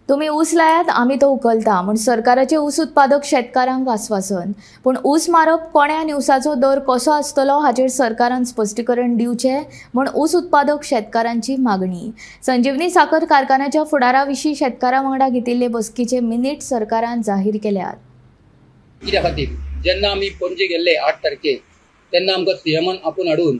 तुम्ही ऊस लायात आम्ही तो उकलता म्हण सरकाराचे ऊस उत्पादक शेतकारांक आश्वासन। पण ऊस मारप कोण्या आनी ऊसाचो दर कसो आसतलो हाचेर सरकारान स्पश्टीकरण दिवचे म्हण ऊस उत्पादक शेतकारांची मागणी। संजीवनी साखर कारखान्याच्या फुडारा विशीं शेतकारां वांगडा घेतिल्ले बसकेचे मिनीट सरकारान जाहीर केल्यात। कित्या खातीर जेन्ना आमी पणजे गेल्ले 8 तारखेक तेन्ना आमकां सीएमान आपूण हाडून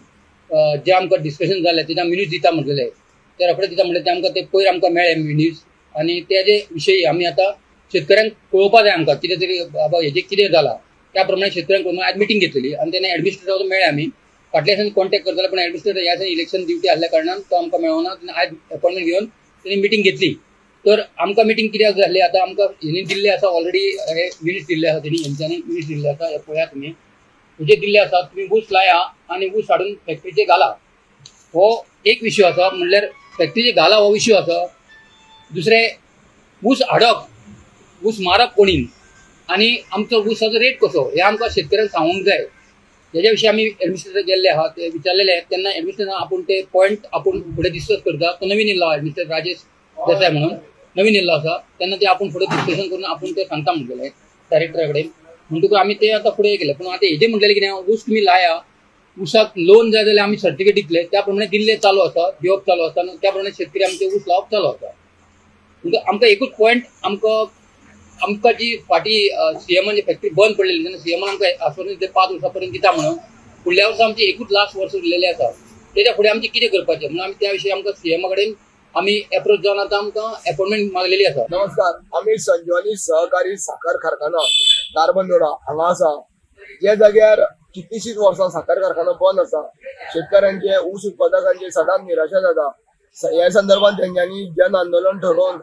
जे आमकां डिस्कशन जालें तेन्ना मिन्यूज दिता म्हटलेले ते रोखडे दिता म्हटलें ते आमकां ते पयर आमकां मेळ्ळे मिन्यूज आनी तेजे विशयी आमी आतां शेतकऱ्यांक कळोवपा जाय आमकां कितें तरी बाबा हेजें कितें जालां त्या प्रमाणे शेतकऱ्यांक आज मिटींग घेतलेली आनी तेन्ना एडमिनिस्ट्रेटर मेळ्ळे आमी फाटल्या दिसांनी कॉन्टॅक्ट करताले पण एडमिनिस्ट्रेटर ह्या दिसांनी इलेक्शन ड्युटी आसल्या कारणान तो आमकां मेळोना आज अपॉइंटमेंट घेवन तेणी मिटींग घेतली। तर आमकां मिटींग कित्याक जाल्ली आतां आमकां हेणी दिल्ले आसा ऑलरेडी हे मिनीट्स दिल्ले आसा तेणी हेंच्यांनी मिनीट्स दिल्ले आसा हे पळयात तुमी हेजे दिल्ले आसा तुमी ऊस लाया आनी ऊस हाडून फॅक्टरीचे घाला हो एक विशय आसा म्हणल्यार फॅक्टरीचे घाला हो विशय आसा। दुसरे ऊस हाडप ऊस मारप कोणीन आनी आमचो ऊसाचो रेट कसो हे आमकां शेतकऱ्यांक सांगूंक जाय। हेज्या विशीं आमी एडमिनिस्ट्रेटर गेल्ले आहात ते विचारलेले तेन्ना एडमिनिस्ट्रेटरान आपूण ते पॉयंट आपूण फुडें डिस्कस करता तो नवीन येयल्लो एडमिनिस्ट्रेटर राजेश देसाय म्हणून नवीन येयल्लो आसा तेन्ना ते आपूण फुडें डिस्कशन करून आपूण ते सांगता म्हटलेले डायरेक्टरा कडेन म्हणटकूच आमी ते आतां फुडें केले। पूण आतां हेजें म्हटलेलें कितें ऊस तुमी लाया ऊसाक लोन जाय जाल्यार आमी सर्टिफिकेट दितले त्या प्रमाणे दिल्ले चालू आसा दिवप चालू आसा आनी त्या प्रमाणे शेतकरी आमचे ऊस लावप चालू आसा। म्हणजे आमकां एकूच पॉयंट आमकां जी फाटी सीएमान फॅक्टरी बंद पडलेली तेन्ना सीएमान आमकां आश्वासन दिलें 5 वर्सां पर्यंत दिता म्हणून फुडल्या वर्सा आमची एकूच लास्ट वर्स उरलेले आसा तेच्या फुडें आमचे कितें करपाचें म्हणून आमी त्या विशयी आमकां सीएमा कडेन आमी एप्रोच जावन आतां आमकां अपॉइंटमेंट मागलेली आसा। नमस्कार, आमी संजीवनी सहकारी साखर कारखाना दारबंदोडा हांगा आसा। जे जाग्यार कितलीशींच वर्सां साखर कारखानो बंद आसा शेतकऱ्यांचे ऊस उत्पादकांची सदांच निराशा जाता। ह्या संदर्भात तेंच्यांनी जन आंदोलन ठरोवन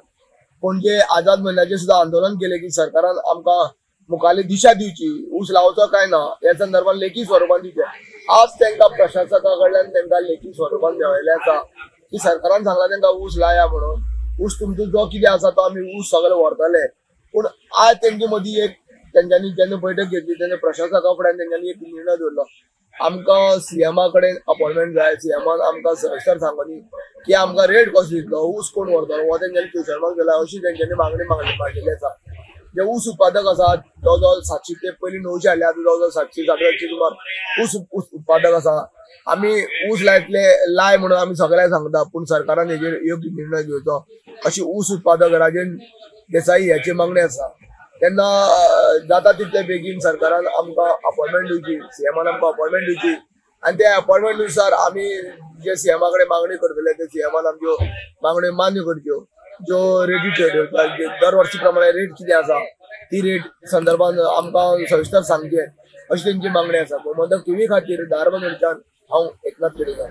पणजे आझाद मैदानाचेर सुद्दां आंदोलन केलें की सरकारान आमकां मुखाल्ली दिशा दिवची ऊस लावचो काय ना ह्या संदर्भात लेखी स्वरुपान दिवचें। आज तेंकां प्रशासका कडल्यान तेंकां लेखी स्वरुपान मेळिल्लें आसा की सरकारान सांगलां तेंकां ऊस लाया म्हणून ऊस तुमचो जो कितें आसा तो आमी ऊस सगळे व्हरतले। पूण आज तेंचे मदीं एक तेंच्यांनी जेन्ना बैठक घेतली तेन्ना प्रशासका फुड्यान तेंच्यांनी एक निर्णय दवरलो आमकां सीएमा कडेन अपॉइंटमेंट जाय। सीएमान आमकां सविस्तर सांगली की आमकां रेट कसो दितलो ऊस कोण व्हरतलो हो तेंच्यांनी क्वेश्चन केला अशी तेंच्यांनी मागणी मांडलेली आसा। जे ऊस उत्पादक आसात जवळ 700 ते पयलीं 900 आले आतां जवळ 700 सुमार ऊस उत्पादक आसा। आमी ऊस लाय म्हणून आमी सगळ्यांक सांगता पूण सरकारान हेजेर योग्य निर्णय घेवचो अशी ऊस उत्पादक राजेंद्र देसाई ह्याची मागणी आसा। तेन्ना जाता तितले बेगीन सरकारान आमकां अपॉइंटमेंट दिवची सीएमान आमकां अपॉइंटमेंट दिवची आनी त्या अपॉइंटमेंट नुसार आमी जे सीएमा कडेन मागणी करतले ते सीएमान आमच्यो मागण्यो मान्य करच्यो ज्यो रेटी ठरयतात दर वर्सी प्रमाणे रेट कितें आसा ती रेट संदर्भात आमकां सविस्तर सांगचे अशी तेंची मागणी आसा। गोमंतक टीव्ही खातीर दारबंदोडच्यान हांव एकनाथ केडेकर।